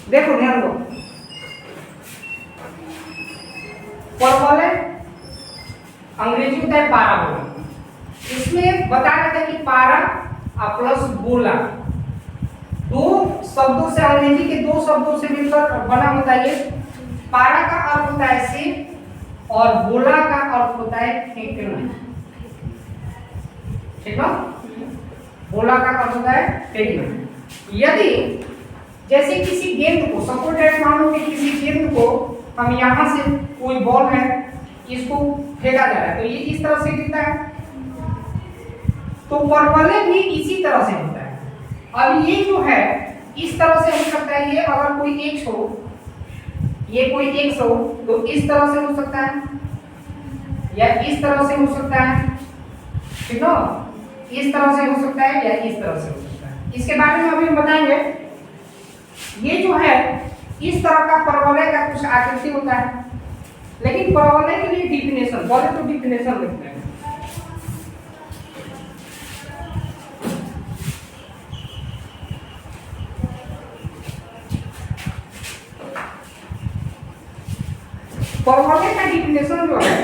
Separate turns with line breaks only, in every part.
देखो ध्यान दो, परवलय अंग्रेजी होता है पाराबोला। इसमें बता रहे थे कि पारा प्लस बोला दो शब्दों से, अंग्रेजी के दो शब्दों से मिलकर बना होता है। ये पारा का अर्थ होता है सेब और बोला का अर्थ होता है फेंकना। ठीक है, बोला का अर्थ होता है फेंकना। यदि जैसे किसी गेंद को, सपोज दैट मान लो कि किसी गेंद को हम यहाँ से, कोई बॉल है, इसको फेंका जा रहा है तो ये इस तरह से गिरता है, तो परवलय भी इसी तरह से होता है। अब ये जो है इस तरह से हो सकता है, ये अगर कोई एक्स हो, ये कोई एक्स हो तो इस तरह से हो सकता है या इस तरह से हो सकता है, ठीक है, इस तरह से हो सकता है या इस तरह से हो सकता है। इसके बारे में अभी हम बताएंगे। ये जो है इस तरह का परवलय का कुछ आकृति होता है, लेकिन परवलय के लिए डिफिनेशन बोले तो डिफिनेशन लिखते हैं। परवलय का डिफिनेशन जो है,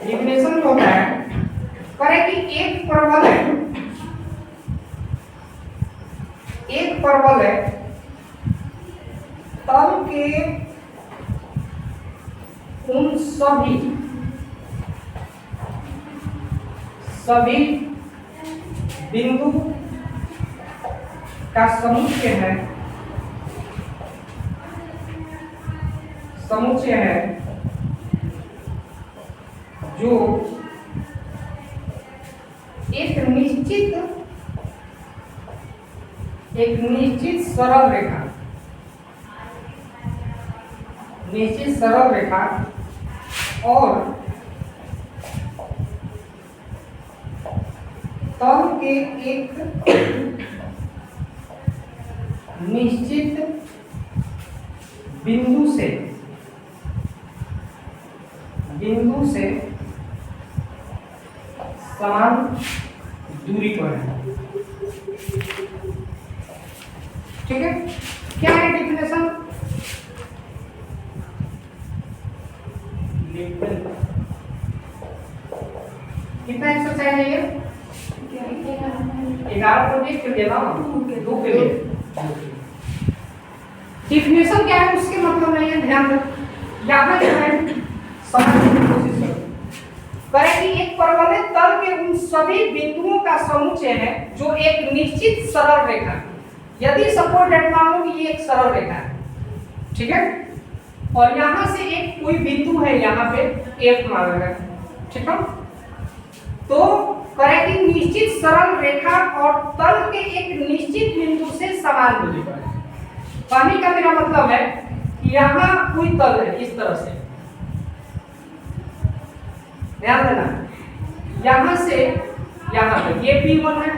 डिफिनेशन जो होता है, करें कि एक परवलय तल के उन सभी बिंदु का समुच्चय है जो एक निश्चित सरल रेखा और तल के एक निश्चित बिंदु से समान दूरी पर है। ठीक है, क्या है डिफिनेशन? कितना एक्सरसाइज है ये? 11 प्रोजेक्ट के लिए ना, 2 के लिए। डिफिनेशन क्या है उसके मतलब नहीं है, ध्यान दो। यहाँ जो है समझने की कोशिश करो। करें कि एक परवलय तल के उन सभी बिंदुओं का समुच्चय है जो एक निश्चित सरल रेखा, यदि सपोज दैट मान लो कि ये एक सरल रेखा है, ठीक है, और यहाँ से एक कोई बिंदु है यहाँ पे F मान लेगा, ठीक है, तो करें कि निश्चित सरल रेखा और तल के एक निश्चित बिंदु से समान दूरी पर है। कहने का मेरा मतलब है कि यहाँ कोई तल है इस तरह से, ध्यान देना, यहाँ से यहाँ पे ये P1 है,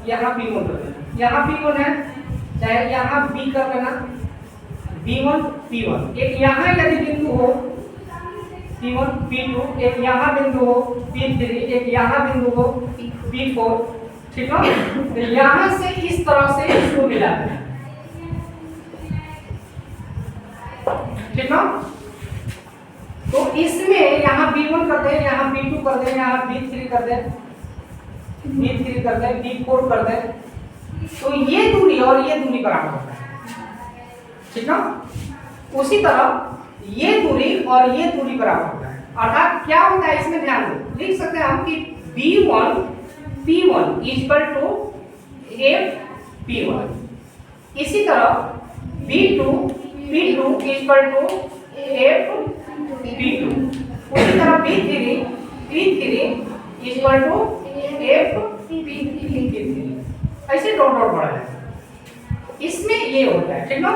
यहाँ P1 कर देना, यहाँ P1 है, चाहे यहाँ B कर लेना, B1 P1, एक यहाँ यदि बिंदु हो P1 P2, एक यहाँ बिंदु हो P3, एक यहाँ बिंदु हो P4, ठीक है, तो यहाँ से इस तरह से इसको मिला देना, ठीक है, तो इसमें यहाँ B1 कर दें, यहाँ B2 कर दें, यहाँ B3 कर दें, B3 कर दें, B4 कर दें, तो ये दूरी और ये दूरी बराबर होता है, ठीक है। उसी तरह ये दूरी और ये दूरी बराबर होता है, अर्थात क्या होता है इसमें ध्यान दो, लिख सकते हैं हम कि B1 P1 equal to F P1, इसी तरह B2 P2 equal to F P2, उसी तरह P3 equal to F P3, ऐसे डॉट डॉट बढ़ा है, इसमें ये होता है, ठीक ना।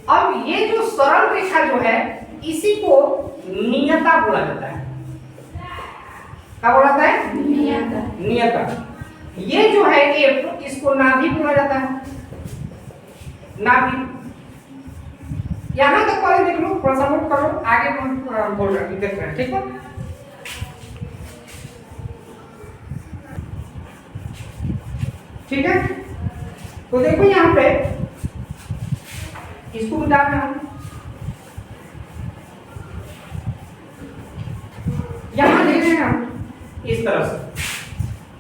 अब ये जो सरल रेखा जो है इसी को नियता बोला जाता है, क्या बोला जाता है? नियता। ये जो है F, इसको नाभि बोला जाता है, नाभि। यहाँ तक पहले देख लो, थोड़ा सा नोट कर लो, आगे हम बोल रहे हैं, देख रहे हैं, ठीक है। ठीक है। तो देखो यहाँ पे इसको मिटाना है, यहाँ ले रहे हैं हम इस तरह से।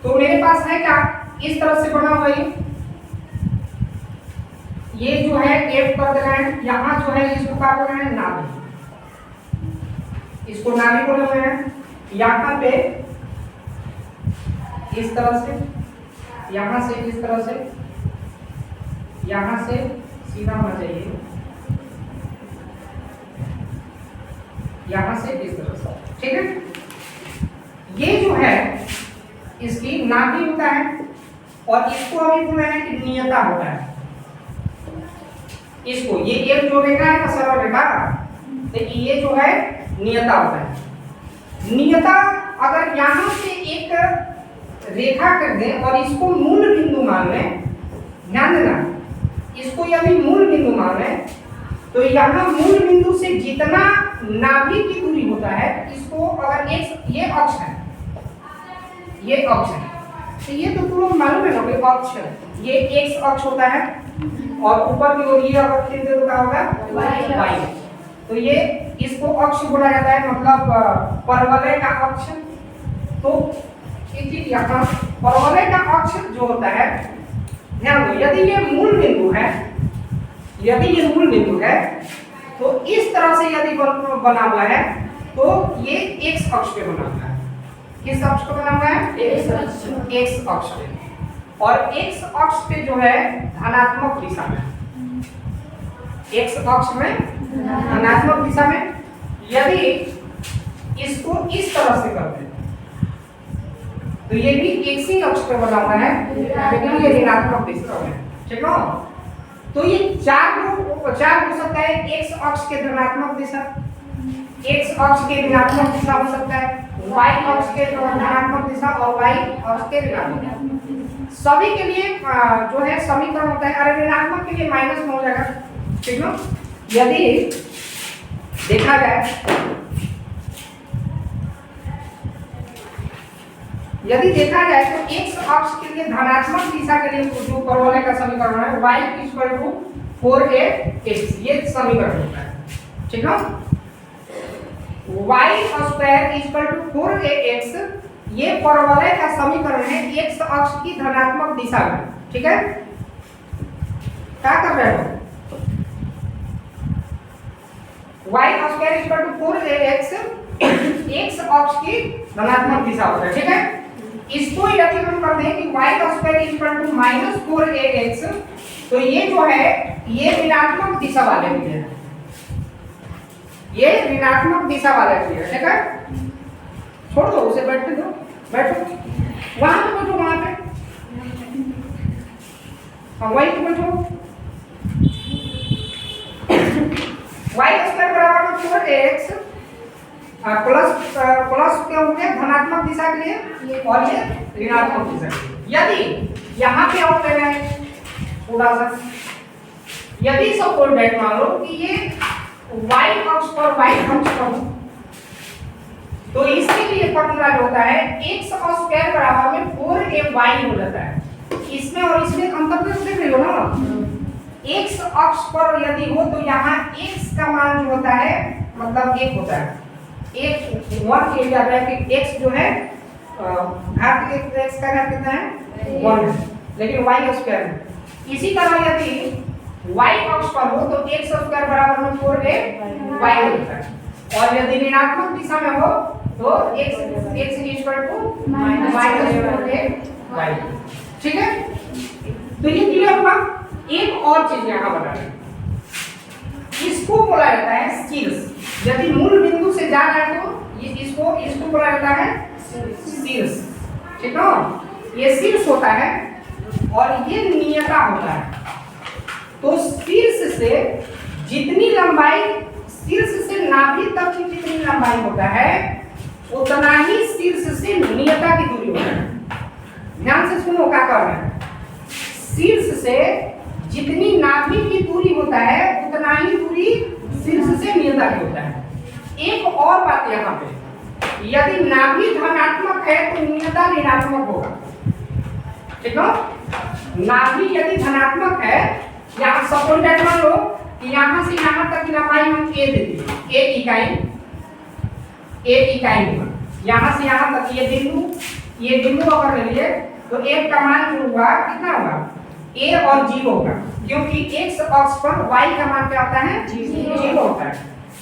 तो मेरे पास है क्या, इस तरह से बना हुआ ये जो है एफ कर देना है, यहाँ जो है इसको क्या कर रहे हैं, नाभि, इसको नाभि बोले हुए हैं। यहाँ पे इस तरह से, यहाँ से इस तरह से, यहाँ से सीधा होना चाहिए, यहाँ से इस तरह से, ठीक है। ये जो है इसकी नाभि होता है, और इसको अभी बोला है कि नियता होता है। इसको ये एक जो रेखा है ना सरल रेखा, तो ये जो है नियता होता है। नियता अगर यहाँ से एक रेखा कर दें और इसको मूल बिंदु मान लें, ध्यान देना, इसको यदि मूल बिंदु मान लें, तो यहाँ मूल बिंदु से जितना नाभि की दूरी होता है, इसको अगर x, ये अक्ष है, ये अक्ष है, तो ये तो तुम लोग मालूम है ना कि अक्ष है, ये x अक्ष होता है, और ऊपर की ओर ये अगर खींच दे तो क्या होगा, y। तो ये इसको अक्ष बोला जाता है, मतलब परवलय का अक्ष। तो यहाँ परवलय का अक्ष जो होता है, ध्यान दो, यदि ये मूल बिंदु है, यदि ये मूल बिंदु है, तो इस तरह से यदि बना हुआ है, तो ये x अक्ष पे बना हुआ है। किस अक्ष पे बना हुआ है, x अक्ष पे। और x अक्ष पे जो है धनात्मक दिशा में, x अक्ष में धनात्मक दिशा में, यदि इसको इस तरह से करते हैं तो ये भी x ही अक्ष पे बना हुआ है, लेकिन ये ऋणात्मक दिशा में, ठीक है। तो ये चार हो सकता है, x अक्ष के धनात्मक दिशा, x अक्ष के ऋणात्मक दिशा हो सकता है, y अक्ष के धनात्मक दिशा और y अक्ष के ऋणात्मक। सभी के लिए जो है समीकरण होता है, अरे ऋणात्मक के लिए माइनस में हो जाएगा, ठीक है। यदि देखा जाए, यदि देखा जाए तो x अक्ष के लिए धनात्मक दिशा के लिए जो परवलय का समीकरण है, y = 4ax, ये समीकरण होता है, ठीक है। y² = 4ax, ये परवलय का समीकरण है x अक्ष की धनात्मक दिशा में, ठीक है। क्या कर रहे हो, y² = 4ax x अक्ष की धनात्मक दिशा होता है, ठीक है। इसको यदि हम कर दें कि y² = -4ax, तो ये जो है ये ऋणात्मक दिशा वाले के लिए है, ये ऋणात्मक दिशा वाले के लिए, ठीक है। छोड़ दो उसे, बैठने दो, बैठो वहां पे, बैठो वहां पे, हाँ वहीं पे बैठो। y² = 4ax प्लस क्या हो गया, धनात्मक दिशा के लिए, और ये ऋणात्मक दिशा के लिए। यदि यहाँ पे और ले रहे थोड़ा सा, यदि सपोज दैट मान लो कि ये y अक्ष पर हो, तो इसके लिए फॉर्मूला जो होता है x² = 4ay हो जाता है। इसमें और इसमें अंतर तो देख रहे हो ना, x अक्ष पर यदि हो तो यहाँ x का मान जो होता है मतलब 1 होता है, एक 1 किया जाता है कि x जो है घात x का घात कितना है 1 है, लेकिन y² है। इसी तरह यदि y अक्ष पर हो तो x² = 4ay होता है, और यदि ऋणात्मक दिशा में हो तो x = -4ay, ठीक है। तो ये क्लियर हुआ। एक और चीज यहाँ बता रहे, इसको बोला जाता है शीर्ष। यदि मूल बिंदु से जा रहा है तो ये इसको बोला जाता है शीर्ष, ठीक है। ये शीर्ष होता है और ये नियता होता है। तो शीर्ष से जितनी लंबाई, शीर्ष से नाभि तक की जितनी लंबाई होता है, उतना ही शीर्ष से नियता की दूरी होता है। ध्यान से सुनो क्या कर रहे हैं, शीर्ष से जितनी नाभि की दूरी होता है, उतना ही दूरी शीर्ष से नियता की होता है। एक और बात यहाँ पे, यदि नाभि धनात्मक है तो नियता ऋणात्मक होगा, ठीक है। नाभि यदि धनात्मक है, यहाँ सपोज दैट मान लो कि यहाँ से यहाँ तक की लंबाई हम a देते हैं, एक इकाई होगा। यहाँ से यहाँ तक ये बिंदु अगर ले लिए तो एक का मान जो हुआ कितना होगा, a और 0 होगा, क्योंकि x अक्ष पर y का मान क्या होता है, 0 होता है।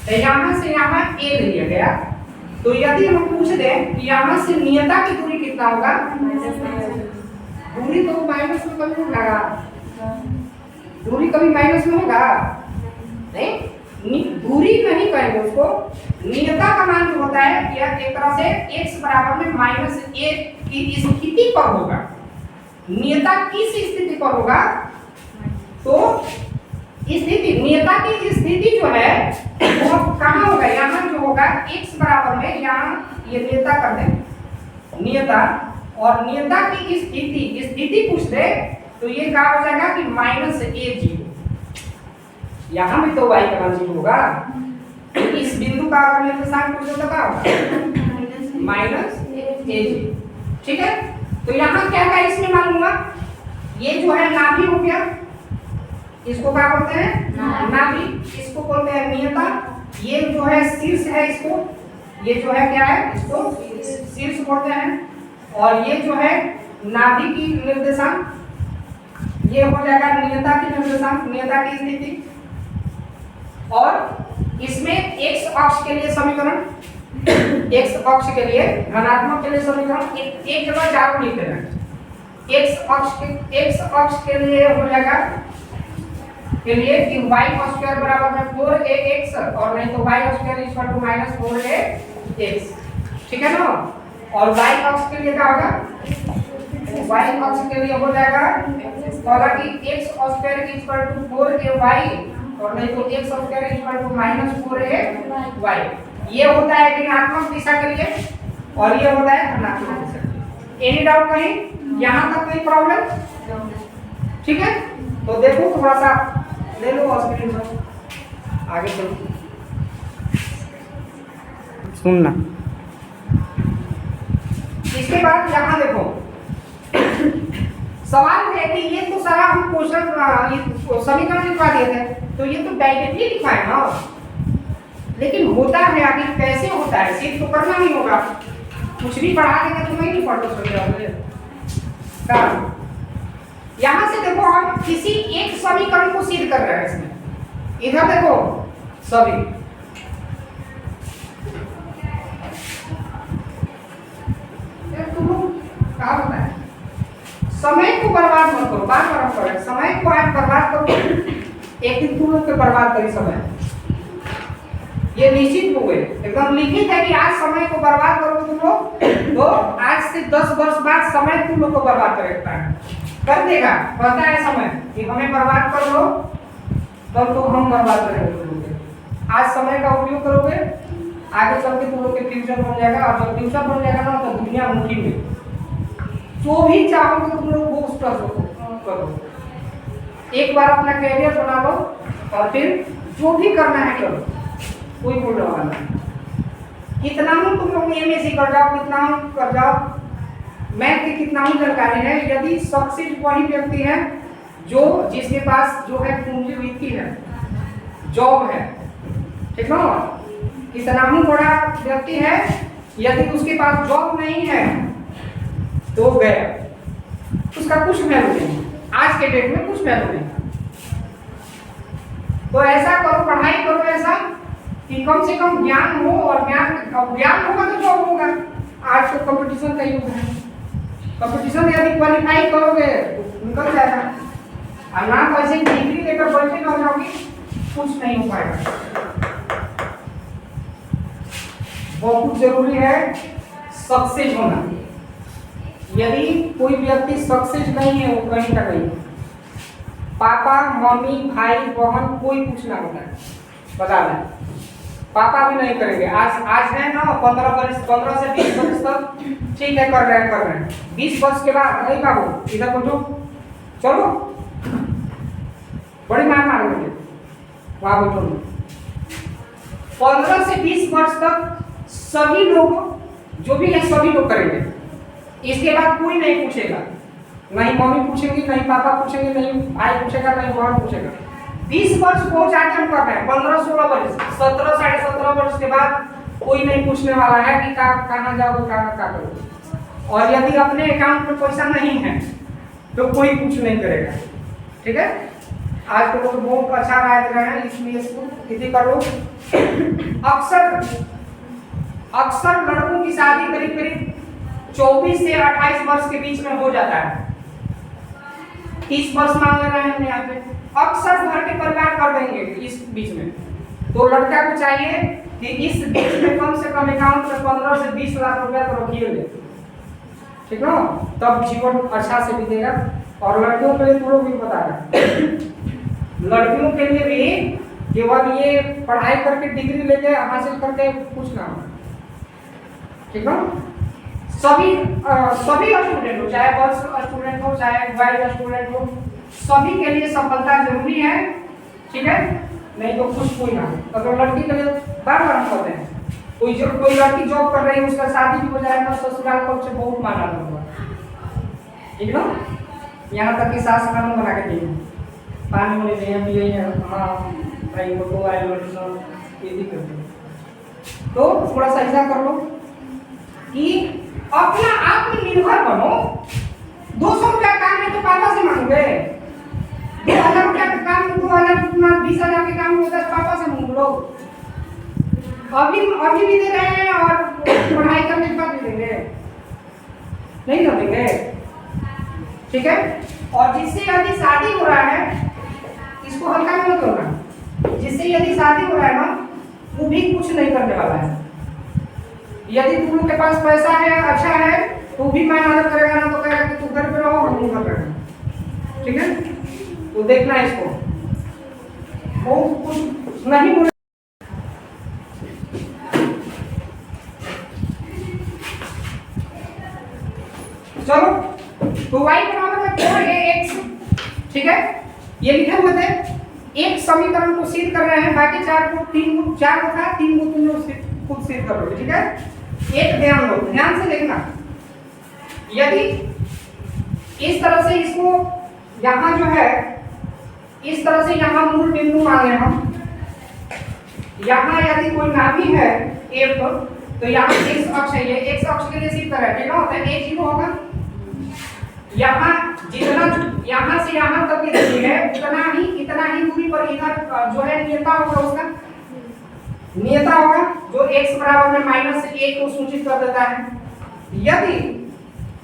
तो यहाँ से यहाँ a ले लिया गया। तो यदि हम पूछ दें कि यहाँ से नियता की दूरी कितना होगा, दूरी तो माइनस में कभी होगा, दूरी कभी माइनस में होगा नहीं, दूरी नहीं कहेंगे उसको, नियता का मान जो होता है यह एक तरह से x बराबर में -1 की स्थिति पर होगा। नियता किस स्थिति पर होगा, तो स्थिति नियता की स्थिति जो है वो कहाँ होगा, यहाँ जो होगा x बराबर में, यहाँ ये नियता कर दें, नियता और नियता की स्थिति पूछ दे तो ये क्या हो जाएगा कि -a0। यहाँ भी तो y का मान 0 होगा, इस बिंदु का अगर निर्देशांक पूछो तो क्या होगा, -a0। ठीक है, तो यहाँ क्या क्या इसमें मालूम हुआ, ये जो है नाभि हो गया, इसको क्या बोलते हैं, नाभि, इसको बोलते हैं नियता। ये जो है शीर्ष है, इसको ये जो है क्या है, इसको शीर्ष बोलते हैं। और ये जो है नाभि की निर्देशांक, ये हो जाएगा नियता की निर्देशांक, नियता की स्थिति। और इसमें x अक्ष के लिए समीकरण, x अक्ष के लिए धनात्मक के लिए समीकरण एक जगह जाकर लिख देना। x अक्ष के लिए हो जाएगा के लिए कि y² बराबर में 4ax, और नहीं तो y² -4ax। ठीक है ना। और y अक्ष के लिए क्या होगा, y अक्ष के लिए हो जाएगा होगा कि x² 4ay, और नहीं तो x² -4ay। ये होता है ऋणात्मक दिशा के लिए और ये होता है धनात्मक दिशा के लिए। एनी डाउट कहीं, यहाँ तक कोई प्रॉब्लम? ठीक है, तो देखो थोड़ा सा ले लो स्क्रीन पर, आगे चलो सुनना। इसके बाद यहाँ देखो सवाल है कि ये तो सारा हम क्वेश्चन समीकरण लिखवा दिए थे, तो ये तो डायरेक्टली लिखा है ना, लेकिन होता है आगे कैसे होता है, सिर्फ तो करना नहीं होगा, कुछ भी पढ़ा देंगे तो नहीं पढ़ सकते। यहाँ से देखो हम किसी एक समीकरण को सिद्ध कर रहे हैं इसमें, इधर देखो सभी तुम क्या होता है, समय को बर्बाद मत करो, बार बार हम करें समय को आज बर्बाद करो, एक दिन तुम लोग बर्बाद करी समय, ये निश्चित हो गए, एकदम लिखित है कि आज समय को बर्बाद करो तुम लोग, तो आज से 10 वर्ष बाद समय तुम लोग को बर्बाद करेगा है, कर देगा, कहता है समय कि हमें बर्बाद कर लो, तब तो हम बर्बाद करेंगे। आज समय का उपयोग करोगे, आगे चल के तुम लोग के फ्यूचर बन जाएगा, और जब फ्यूचर बन जाएगा ना तो दुनिया मुट्ठी में, जो भी चाहोगे तुम लोग वो उस पर करो। एक बार अपना कैरियर बना लो और फिर जो भी करना है करो, कोई बोल रहा नहीं। कितना ही तुम लोग MSc कर जाओ, कितना ही कर जाओ, मैथ की कितना ही जानकारी है, यदि सक्सेस वही व्यक्ति है जो जिसके पास जो है पूंजी वित्ती है, जॉब है, ठीक है। कितना ही बड़ा व्यक्ति है, यदि उसके पास जॉब नहीं है तो गया, उसका कुछ वैल्यू नहीं, आज के डेट में कुछ वैल्यू नहीं। तो ऐसा करो, पढ़ाई करो ऐसा कि कम से कम ज्ञान हो, और ज्ञान होगा तो जॉब होगा। आज तो कंपटीशन का युग है, कंपटीशन यदि क्वालिफाई करोगे तो निकल जाएगा, और ना तो ऐसे डिग्री लेकर बैठे ना जाओगे, कुछ नहीं हो पाएगा। बहुत जरूरी है सक्सेस होना। यदि कोई व्यक्ति सक्सेस नहीं है, वो कहीं तक नहीं, पापा मम्मी भाई बहन कोई कुछ ना होता है, बता दें, पापा भी नहीं करेंगे। आज है ना 15 से 20 वर्ष तक ठीक है, कर रहे हैं 20 वर्ष के बाद नहीं बाबू इधर बैठो, चलो बड़ी मार मारोगे, वहां बैठो। 15 से 20 वर्ष तक सभी लोग जो भी है सभी लोग करेंगे, इसके बाद कोई नहीं पूछेगा, नहीं मम्मी पूछेंगी, नहीं पापा पूछेंगे, नहीं भाई पूछेगा, नहीं बहन पूछेगा। 20 वर्ष बहुत आइटम कर रहे हैं, 15-16 वर्ष, 17 साढ़े 17 वर्ष के बाद कोई नहीं पूछने वाला है कि कहाँ जाओगे, कहाँ क्या करोगे। और यदि अपने अकाउंट में पैसा नहीं है तो कोई कुछ नहीं करेगा। ठीक है, आज के लोग बहुत अच्छा राय दे रहे हैं, इसलिए इसको इसी करो। अक्सर लड़कों की शादी करीब करीब 24 से 28 वर्ष के बीच में हो जाता है। 30 वर्ष मांग रहे हैं हम यहाँ पे, अक्सर घर के परिवार कर देंगे इस बीच में। तो लड़का को चाहिए कि इस बीच में कम से कम अकाउंट में 15 से 20 लाख रुपया तो रखिए ले, ठीक है, तब जीवन अच्छा से बीतेगा। और लड़कियों के लिए तुम भी बता रहे, लड़कियों के लिए भी केवल ये पढ़ाई करके डिग्री लेके हासिल करके कुछ ना हो, ठीक है। सभी स्टूडेंट हो, चाहे गर्ल्स स्टूडेंट हो चाहे बॉयज स्टूडेंट हो, सभी के लिए सफलता जरूरी है, ठीक है, नहीं तो कुछ कोई ना। अगर लड़की के लिए बार बार हम कहते हैं, कोई लड़की जॉब कर रही है, उसका शादी भी हो जाएगा, ससुराल पक्ष से बहुत माना होगा, ठीक है। यहाँ तक कि सास खाना बना के देंगे, पानी वाले दें, भी यही है, हाँ भाई फोटो आए लड़की सब ये भी करते हैं। तो थोड़ा सा ऐसा कर लो कि अपना आत्मनिर्भर बनो। 200 रुपया काम में तो पापा से मांगोगे, 2000 रुपया का काम में 2000 20,000 के काम में 10 पापा से मांग लो। अभी भी दे रहे हैं और पढ़ाई करने के बाद भी देंगे, नहीं ना देंगे, ठीक है। और जिससे यदि शादी हो रहा है, इसको हल्का मत करना, जिससे यदि शादी हो रहा है ना, वो भी कुछ नहीं करने वाला है। यदि तुम लोग के पास पैसा है, अच्छा है, तो भी मैं मदद करेगा ना, तो कहेगा कि तू घर पे रहो, हम घर रहेंगे, ठीक है। तो देखना इसको, वो कुछ नहीं बोले। चलो, तो y बराबर है 4ax, ठीक है, ये लिखे हुए थे। एक समीकरण को सिद्ध कर रहे हैं, बाकी 4 को 3 को 4 को था, 3 को तुम लोग खुद सिद्ध कर लोगे, ठीक है। एक ध्यान दो, ध्यान से देखना, यदि इस तरह से इसको यहां जो है, इस तरह से यहां मूल बिंदु मान लें हम, यहां यदि कोई नाभि है F, तो यहाँ x अक्ष है, ये x अक्ष के लिए सिद्ध कर रहा है, कितना होता है, a 0 होगा। यहाँ जितना यहाँ से यहाँ तक की दूरी है, इतना ही दूरी पर इधर जो है नियता होगा, उसका नियता होगा जो x बराबर में -1 को सूचित कर देता है। यदि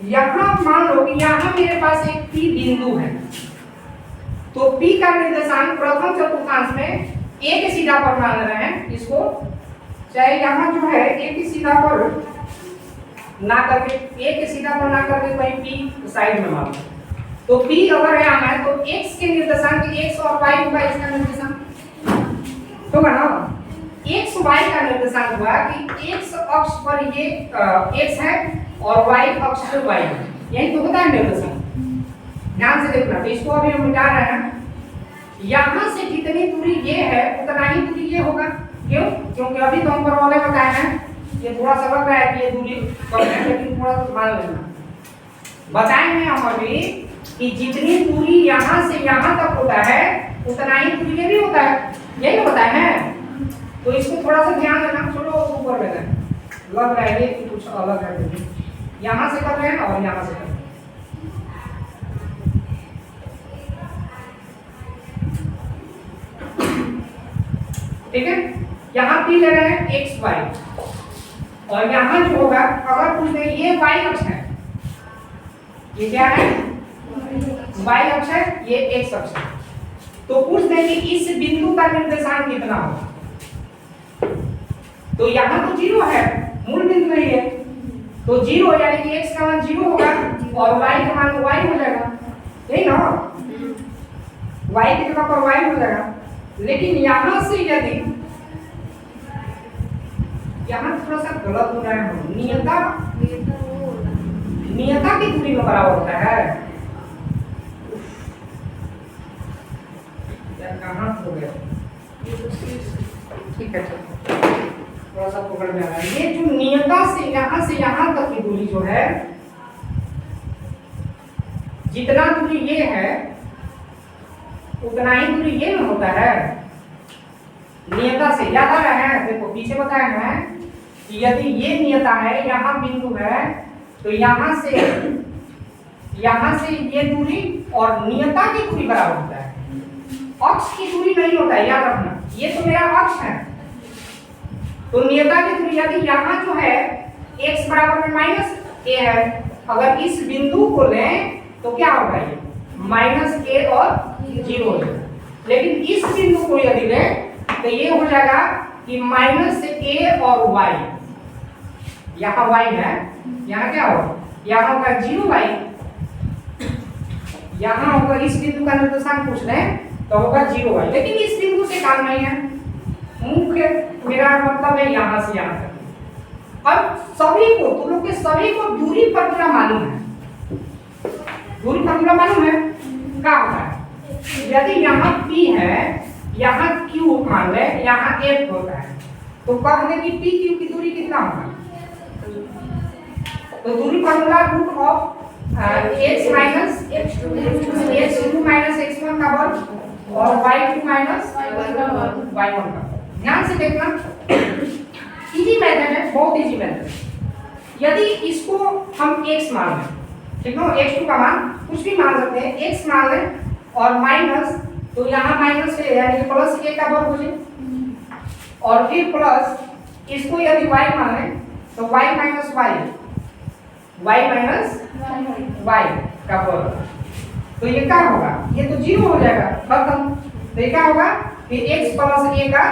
यहाँ मान लो कि यहाँ मेरे पास एक P बिंदु है, तो P का निर्देशांक प्रथम चतुर्थांश में a के सीधा पर मान रहे हैं इसको, चाहे यहाँ जो है a के सीधा पर ना करके, a के सीधा पर ना करके कहीं P साइड में मान लो, तो P अगर यहाँ है तो x के निर्देशांक x और y होगा, इसका निर्देशांक होगा ना, x y का निर्देशांक हुआ कि x अक्ष पर ये x है और y अक्ष पर y है, यही तो होता है निर्देशांक। ध्यान से देखना, तो इसको अभी हम मिटा रहे हैं, यहाँ से जितनी दूरी ये है उतना ही दूरी ये होगा, क्यों, क्योंकि अभी तो हम ऊपर वाले बताए हैं, ये थोड़ा सा लग रहा है कि ये दूरी कम है, लेकिन थोड़ा सा मान लेना, बताए हैं हम अभी कि जितनी दूरी यहाँ से यहाँ तक होता है उतना ही दूरी ये भी होता है, यही ना बताए हैं। तो इसको थोड़ा सा ध्यान देना, छोड़ो ऊपर लेना, लग रहा है ये कुछ अलग है, यहाँ से कर रहे हैं और यहाँ से कर रहे हैं, ठीक है। यहाँ P ले रहे हैं x y, और यहाँ जो होगा, अगर पूछ दें ये y अक्ष है, ये क्या है, y अक्ष है, ये x अक्ष है, तो पूछ दें कि इस बिंदु का निर्देशांक कितना होगा, तो यहाँ तो 0 है, मूल बिंदु नहीं है, तो 0 यानी कि x का मान 0 होगा और y का मान y हो जाएगा, यही ना, y की जगह पर y हो जाएगा। लेकिन यहाँ से यदि यहाँ थोड़ा सा गलत हो रहा है, नियता की दूरी में बराबर होता है, कहाँ हो गया, ठीक है, थोड़ा सा पकड़ में आ रहा है। ये जो नियता से यहाँ तक की दूरी जो है, जितना दूरी ये है उतना ही दूरी ये में होता है नियता से। याद आ रहा है? देखो पीछे बताया है कि यदि ये नियता है, यहाँ बिंदु है, तो यहाँ से ये दूरी और नियता की दूरी बराबर होता है, अक्ष की दूरी नहीं होता है, याद रखना। ये तो मेरा अक्ष है, तो नियता की दूरी यदि यहाँ जो है x बराबर में माइनस a है, अगर इस बिंदु को लें तो क्या होगा, ये माइनस a और 0 हो जाएगा। लेकिन इस बिंदु को यदि लें तो ये हो जाएगा कि माइनस a और y, यहाँ y है, यहाँ क्या होगा, यहाँ होगा 0y, यहाँ होगा इस बिंदु का निर्देशांक पूछ लें तो होगा 0y। लेकिन इस बिंदु से काम नहीं है, मुख्य मेरा मतलब है यहाँ से यहाँ तक। अब सभी को, तुम लोग के सभी को दूरी फॉर्मूला मालूम है, दूरी फॉर्मूला मालूम है क्या होता है। यदि यहाँ p है, यहाँ q मान ले, यहाँ f होता है, तो कह दे कि p q की दूरी कितना होगा, तो दूरी formula root of x minus x2 minus x1 का वर्ग और y2 माइनस y1 का वर्ग। ध्यान से देखना, इजी मेथड है, बहुत इजी मेथड। यदि इसको हम x मान लें, ठीक है, x2 का मान कुछ भी मान सकते हैं, x मान लें और माइनस, तो यहाँ माइनस से यानी प्लस a का वर्ग हो जाए, और फिर प्लस इसको यदि y मान लें तो y माइनस y का वर्ग, तो ये क्या होगा, ये तो 0 हो जाएगा, खत्म। तो ये क्या होगा कि x प्लस a का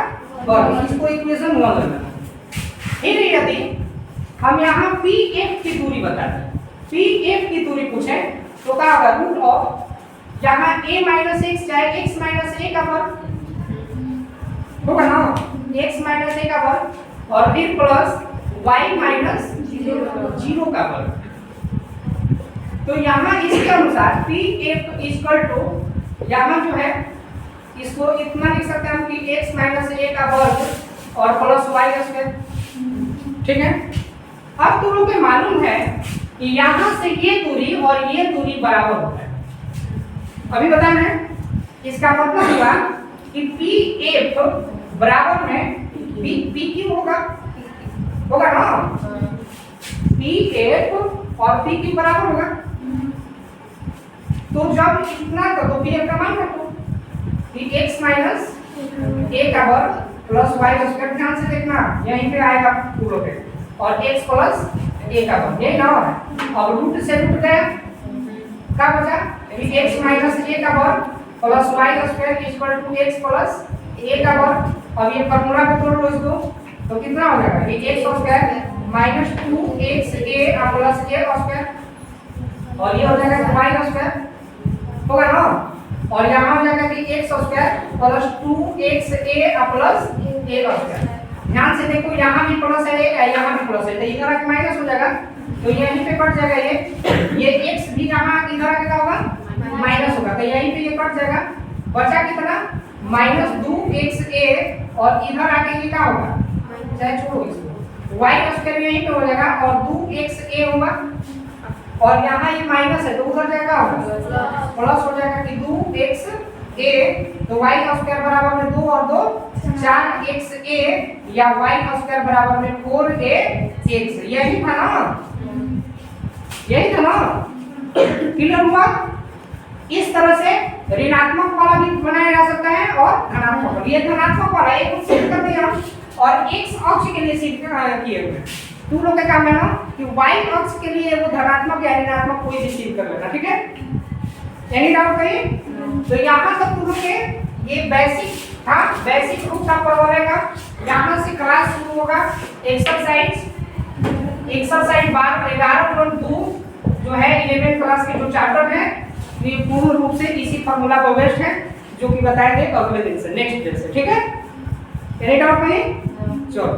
वर्ग, इसको इक्वेशन 1 लेना। फिर यदि हम यहाँ pf की दूरी बताते हैं, pf की दूरी पूछे तो क्या होगा, रूट ऑफ यहाँ a माइनस x चाहे x माइनस a का वर्ग होगा ना, x माइनस a का वर्ग और फिर प्लस y माइनस 0 का वर्ग। तो यहाँ इसके अनुसार pf इक्वल टू, यहाँ जो है इसको इतना लिख सकते हैं हम कि x माइनस a का वर्ग और प्लस y स्क्वायर, ठीक है। अब तुम लोग को मालूम है कि यहाँ से ये दूरी और ये दूरी बराबर होता है, अभी बताना है। इसका मतलब हुआ कि pf बराबर में pq होगा ना, pf और pq बराबर होगा। तो जब इतना कर दो, pf का मान कर दो कि x माइनस a का वर्ग प्लस y स्क्वायर, ध्यान से देखना यहीं पे आएगा पूरा पे, और x प्लस a का वर्ग, यही ना है। अब रूट से रूट गया, क्या बचा कि x माइनस a का वर्ग plus y square equal to x plus a का वर्ग। अब ये फार्मूला को तोड़ लो इसको, तो कितना हो जाएगा कि x square minus 2xa plus a square, और ये हो जाएगा y स्क्वायर होगा ना, और यहाँ हो जाएगा कि x square plus 2xa plus a square. ध्यान से देखो, यहाँ भी प्लस है, यहाँ भी प्लस है, तो इधर आके माइनस हो जाएगा, तो यहीं पे कट जाएगा ये x भी यहाँ इधर आके क्या होगा, माइनस होगा, तो यहीं पे ये कट जाएगा। बचा कितना, माइनस 2xa, और इधर आके ये क्या होगा, चाहे छोड़ो इसको, y स्क्वायर यहीं पे हो जाएगा और 2xa होगा, और यहाँ ये माइनस है तो उधर जाएगा प्लस हो जाएगा कि 2xa, तो y स्क्वायर बराबर में 2 और 2 4xa, या y स्क्वायर बराबर में 4ax। यही था ना, यही था ना, क्लियर हुआ। इस तरह से ऋणात्मक वाला भी बनाया जा सकता है और धनात्मक, ये धनात्मक वाला एक सेट कर दिया और x अक्ष के लिए सेट किए हुए। तुम लोग का काम है ना कि y अक्ष के लिए वो धनात्मक या ऋणात्मक कोई भी सेट कर लेना, ठीक है। एनी डाउट करिए। तो यहाँ तक तुम लोग के ये बेसिक था, बेसिक रूप था पढ़वाने का। यहाँ से क्लास शुरू होगा एक्सरसाइज 11.2 जो है 11th क्लास के जो चैप्टर है, ये पूर्ण रूप से इसी फार्मूला पर बेस्ड है, जो कि बताएंगे अगले दिन से, नेक्स्ट डे से, ठीक है। एनी डाउट नहीं, चलो।